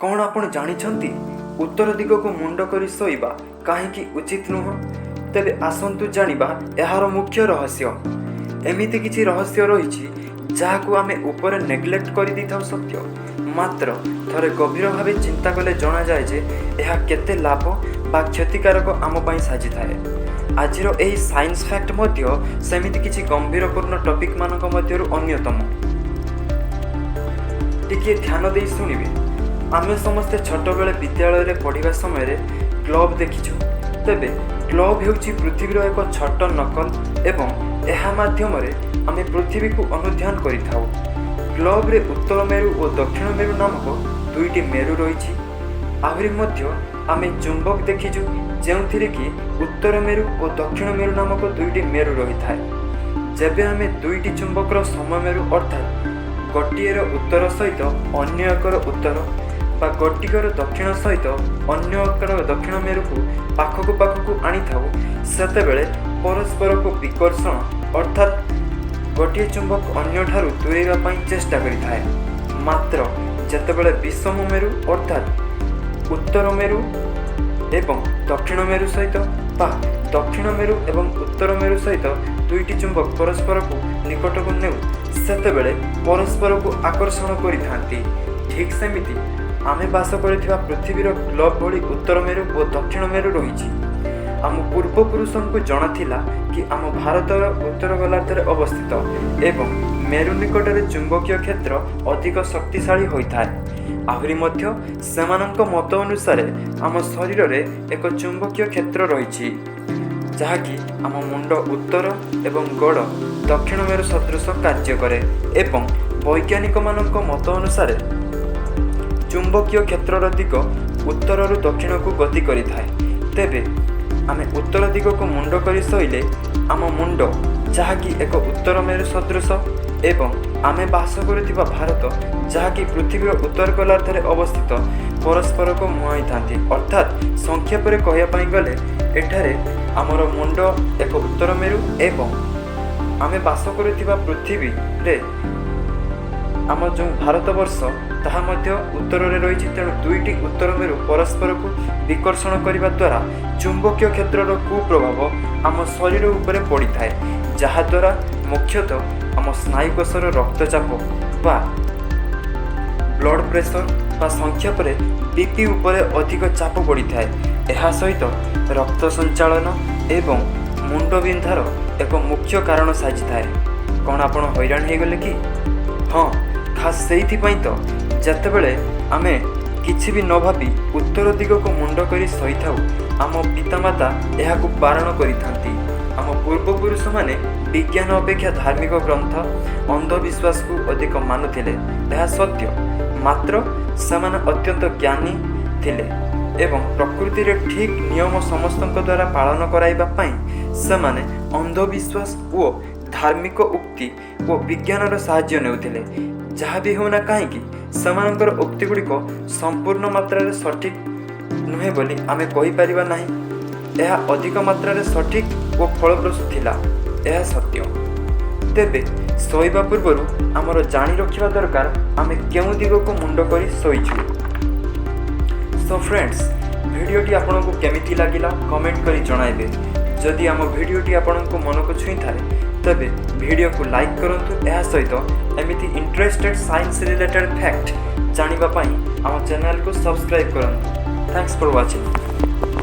कौन आपण जानिछंती उत्तर दिग को मुंड करी सोइबा काहेकि उचित नुह? तेबे आसंतु जानिबा एहार मुख्य रहस्य। एमिति किछि रहस्य रहिछि जाहाकु आमे ऊपर नेग्लेक्ट करि दिथाउ सत्य, मात्र थरे गभीर भावे चिंता कले जना जाए जे एहा केते लाभ बा क्षतिकारक आम पई साजि थाए। आजिर एही साइंस फैक्ट मध्य सेमिति किछि गंभीरपूर्ण टॉपिक मानक मध्यरु अन्यतम। टिके ध्यान देई सुनिबे। आमे समस्ते छोट बेले विद्यालय रे पढ़िबा समय रे ग्लोब देखिछु। तेबे ग्लोब हेउछि पृथ्वीर एक छोट नकल एवं एहा माध्यम रे आमे पृथ्वी को अनुध्यान करिथाउ। ग्लोब रे उत्तर मेरु और दक्षिण मेरु नामक दुईटी मेरु रहिछि। आहुरी मध्य आमे चुंबक देखिछु जेउथिरे कि उत्तर मेरु और दक्षिण मेरु नामक दुईटी मेरु रहिथाय। जेबे आमे दुईटी चुंबकर सममेरु अर्थात गोटिएर उत्तर सहित अन्य एकर उत्तर बा गोटिकर दक्षिण सहित अन्य एकर दक्षिण मेरु को पाखकु आनी थाउ, सेतेबेले परस्पर को विकर्षण अर्थात गोटिए चुंबक अन्य ठारू दूरेगा पई चेष्टा करिथाय। मात्र जेतेबेले विषम मेरु अर्थात उत्तर मेरु एवं दक्षिण मेरु सहित बा दक्षिण मेरु एवं उत्तर मेरु सहित दुईटी चुंबक परस्पर को निकट को नेउ, सेतेबेले परस्पर को आकर्षण करिथांती। ठीक सेमिति आमे बास करिथिबा पृथ्वीर ग्लोब भली उत्तर मेरु और दक्षिण मेरु रहिछि। आम पूर्वपुरुषों को जଣା थिला कि आम भारतर उत्तर गोलार्धरे अवस्थित एवं मेरु निकटरे चुंबकीय क्षेत्र अधिक शक्तिशाली होइथाय। आहुरी मध्य सेमानंक मत अनुसार आम शरीर रे एक चुंबकीय क्षेत्र रहिछि जहाँकि आम मुंड उत्तर एवं गोड़ दक्षिण मेरु सदृश कार्य करे एवं वैज्ञानिक मानक मत अनुसार चुंबकीय क्षेत्रर दिग उत्तर रु दक्षिण को गति करिथाय। तेबे आमे उत्तर दिग को मुंड करी सोइले आम मुंड जहाँकि एक उत्तर मेरु सदृश एवं आमे बास करुथिबा भारत जहाँकि पृथ्वीर उत्तर गोलार्धरे अवस्थित परस्पर को मुहाई थांती। अर्थात संक्षेप रे कहया पई गले एठारे आमर मुंड एक उत्तर मेरु एवं आमे बास करुथिबा पृथ्वी रे आम जो भारतवर्ष ताहा मध्य उत्तर रे रहिछि। तेणु दुईटी उत्तर मेरु परस्पर को विकर्षण करिबा द्वारा चुंबकीय क्षेत्रर कुप्रभाव आम शरीर उपरे पड़ी थाए, जहा द्वारा मुख्यतः आम स्नायुकोशर रक्तचाप बा ब्लड प्रेशर बा संक्षेप रे बीपी उपरे अधिक चाप पड़ी थाए। एहा सहित रक्त संचालन एवं मुंड बिंधार एक मुख्य कारण साजी थाए। कौन आपण हैरान हे गले कि? हाँ, खास सेइथिपई तो जेतेबेले आमे किछि भी न भाबी उत्तर दिग को मुंड करी सहिथाउ, आम पितामाता एहाकु बारण करिथांती। आम पूर्वपुरुष माने विज्ञान अपेक्षा धार्मिक ग्रंथ अंधविश्वास को अधिक मानुथिले, यह सत्य। मात्र सेमाने अत्यंत ज्ञानी थिले एवं प्रकृति रे ठीक नियम समस्तक द्वारा पालन कराइबा पई सेमाने अंधविश्वास ओ धार्मिक उक्ति ओ विज्ञानर साहाय्य नेउथिले। जहाँ भी होना कहीं सेमानकर उक्ति गुड़िक संपूर्ण मात्रा सठिक नुहे बोली आमे कहि परिबा नाही। यह अधिक मात्रा सठिक और फलप्रसू थिला, यह सत्य। तेबे सोइबा पूर्वरु आमर जानी रखिबा दरकार आमे केउ दिग को मुंड करी सोइछु। सो फ्रेंड्स, वीडियोटी आपनको केमिति लागिला कमेंट करी जणाइबे। जदि आम वीडियोटी आपनको मन को छुई थाए तबे वीडियो को लाइक करंतु। यह सहित एमिति इंटरेस्टेड साइंस रिलेटेड फैक्ट जानिबा पई आम चैनल को सब्सक्राइब करंतु। Thanks for watching.